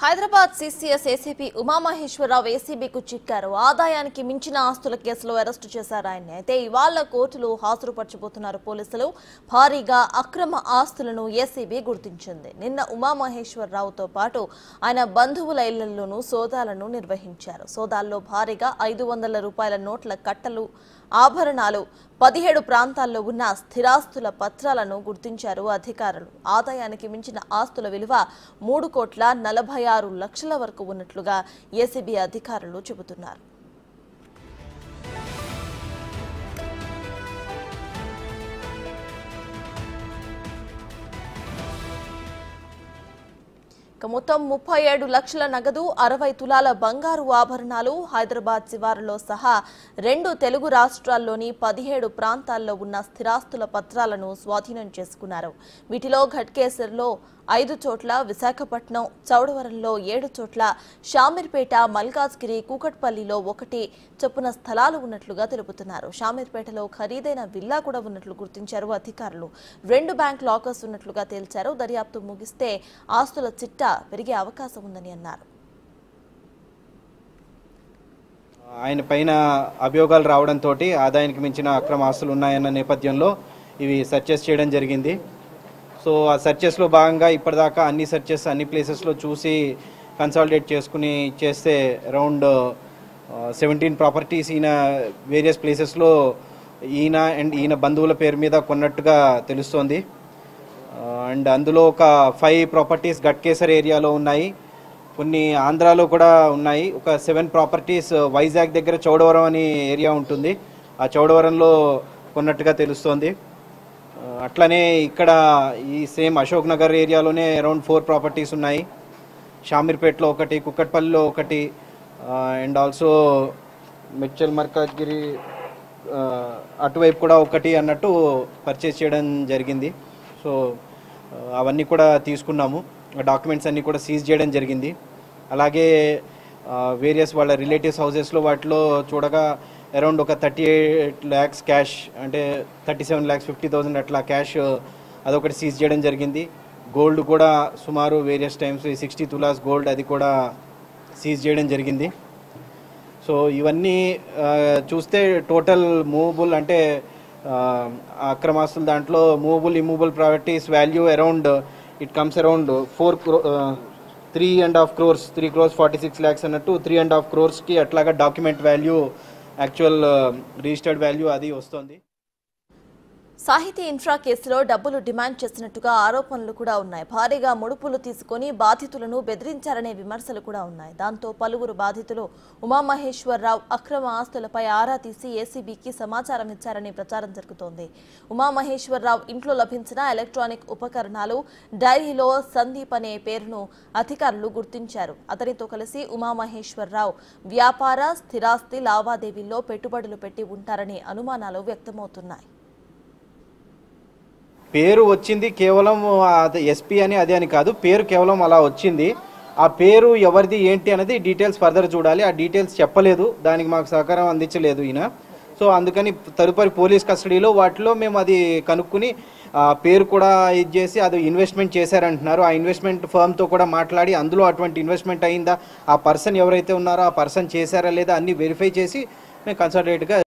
Hyderabad CCS ACP Umamaheswara Rao ఏసీబీకు చిక్కారు. ఆదాయానికి మించిన ఆస్తుల కేసులో అరెస్టు చేశారు ఆయన్ని. అయితే ఇవాళ కోర్టులో హాజరుపరచబోతున్నారు పోలీసులు. భారీగా అక్రమ ఆస్తులను ఏసీబీ గుర్తించింది. నిన్న ఉమామహేశ్వరరావుతో పాటు ఆయన బంధువుల ఇళ్లలోనూ సోదాలను నిర్వహించారు. సోదాల్లో భారీగా 500 రూపాయల నోట్ల కట్టలు, ఆభరణాలు, 17 ప్రాంతాల్లో ఉన్న స్థిరాస్తుల పత్రాలను గుర్తించారు అధికారులు. ఆదాయానికి మించిన ఆస్తుల విలువ 3,46,00,000 వరకు ఉన్నట్లుగా ఏసీబీ అధికారులు చెబుతున్నారు. మొత్తం 37 లక్షల నగదు, 60 తులాల బంగారు ఆభరణాలు, హైదరాబాద్ శివారులో సహా 2 తెలుగు రాష్ట్రాల్లోని 17 ప్రాంతాల్లో ఉన్న స్థిరాస్తుల పత్రాలను స్వాధీనం చేసుకున్నారు. వీటిలో ఘట్కేసర్లో 5 చోట్ల, విశాఖపట్నం, చౌడవరంలో 7 చోట్ల, షామీర్పేట, మల్కాజ్గిరి, కూకట్పల్లిలో 1 చొప్పున స్థలాలు ఉన్నట్లుగా తెలుపుతున్నారు. షామీర్పేటలో ఖరీదైన విల్లా కూడా ఉన్నట్లు గుర్తించారు అధికారులు. 2 బ్యాంక్ లాకర్స్ ఉన్నట్లుగా తేల్చారు. దర్యాప్తు ముగిస్తే ఆస్తుల చిట్టా పెరిగే అవకాశం ఉందని అన్నారు. ఆయన పైన అభియోగాలు రావడంతో ఆదాయానికి మించిన అక్రమ ఆస్తులు ఉన్నాయన్న నేపథ్యంలో ఇవి సర్చెస్ చేయడం జరిగింది. సో ఆ సర్చెస్లో భాగంగా ఇప్పటిదాకా అన్ని సర్చెస్ అన్ని ప్లేసెస్లో చూసి కన్సాలిడేట్ చేసుకుని చేస్తే అరౌండ్ 17 ప్రాపర్టీస్ ఈయన వేరియస్ ప్లేసెస్లో ఈయన బంధువుల పేరు మీద కొన్నట్టుగా తెలుస్తోంది. అండ్ అందులో ఒక 5 ప్రాపర్టీస్ ఘట్కేసర్ ఏరియాలో ఉన్నాయి, కొన్ని ఆంధ్రాలో కూడా ఉన్నాయి. ఒక 7 ప్రాపర్టీస్ వైజాగ్ దగ్గర చౌడవరం అనే ఏరియా ఉంటుంది, ఆ చౌడవరంలో కొన్నట్టుగా తెలుస్తోంది. అట్లనే ఇక్కడ ఈ సేమ్ అశోక్ నగర్ ఏరియాలోనే అరౌండ్ 4 ప్రాపర్టీస్ ఉన్నాయి. షామీర్పేటలో 1, కుక్కట్పల్లిలో 1, అండ్ ఆల్సో మెడ్చల్ మల్కాజ్గిరి అటువైపు కూడా 1 అన్నట్టు పర్చేస్ చేయడం జరిగింది. సో అవన్నీ కూడా తీసుకున్నాము, డాక్యుమెంట్స్ అన్నీ కూడా సీజ్ చేయడం జరిగింది. అలాగే వేరియస్ వాళ్ళ రిలేటివ్స్ హౌసెస్లో వాటిలో చూడగా అరౌండ్ ఒక 38 lakhs క్యాష్, అంటే 37,50,000 అట్లా క్యాష్ అదొకటి సీజ్ చేయడం జరిగింది. గోల్డ్ కూడా సుమారు వేరియస్ టైమ్స్ 60 తులాస్ గోల్డ్ అది కూడా సీజ్ చేయడం జరిగింది. సో ఇవన్నీ చూస్తే టోటల్ మూవబుల్ అంటే అక్రమాస్తుల దాంట్లో movable immovable properties value around it comes around 3.5 crores, 3 crores 46 lakhs అన్నట్టు 3.5 crores అట్లాగా document value, actual registered value అది వస్తుంది. సాహితీ ఇన్ఫ్రా కేసులో డబ్బులు డిమాండ్ చేసినట్టుగా ఆరోపణలు కూడా ఉన్నాయి. భారీగా ముడుపులు తీసుకుని బాధితులను బెదిరించారనే విమర్శలు కూడా ఉన్నాయి. దాంతో పలువురు బాధితులు ఉమామహేశ్వరరావు అక్రమ ఆస్తులపై ఆరా తీసి ఏసీబీకి సమాచారం ఇచ్చారని ప్రచారం జరుగుతోంది. ఉమామహేశ్వరరావు ఇంట్లో లభించిన ఎలక్ట్రానిక్ ఉపకరణాలు, డైరీలో సందీప్ అనే పేరును అధికారులు గుర్తించారు. అతనితో కలిసి ఉమామహేశ్వరరావు వ్యాపార, స్థిరాస్తి లావాదేవీల్లో పెట్టుబడులు పెట్టి ఉంటారని అనుమానాలు వ్యక్తమవుతున్నాయి. పేరు వచ్చింది కేవలం ఎస్పీ అని అదే అని కాదు, పేరు కేవలం అలా వచ్చింది. ఆ పేరు ఎవరిది ఏంటి అనేది డీటెయిల్స్ ఫర్దర్ చూడాలి. ఆ డీటెయిల్స్ చెప్పలేదు, దానికి మాకు సహకారం అందించలేదు ఈయన. సో అందుకని తదుపరి పోలీస్ కస్టడీలో వాటిలో మేము అది కనుక్కుని పేరు కూడా ఇది చేసి అది ఇన్వెస్ట్మెంట్ చేశారంటున్నారు. ఆ ఇన్వెస్ట్మెంట్ ఫర్మ్తో కూడా మాట్లాడి అందులో అటువంటి ఇన్వెస్ట్మెంట్ అయిందా, ఆ పర్సన్ ఎవరైతే ఉన్నారో ఆ పర్సన్ చేశారా లేదా అన్ని వెరిఫై చేసి మేము కన్సల్టేట్గా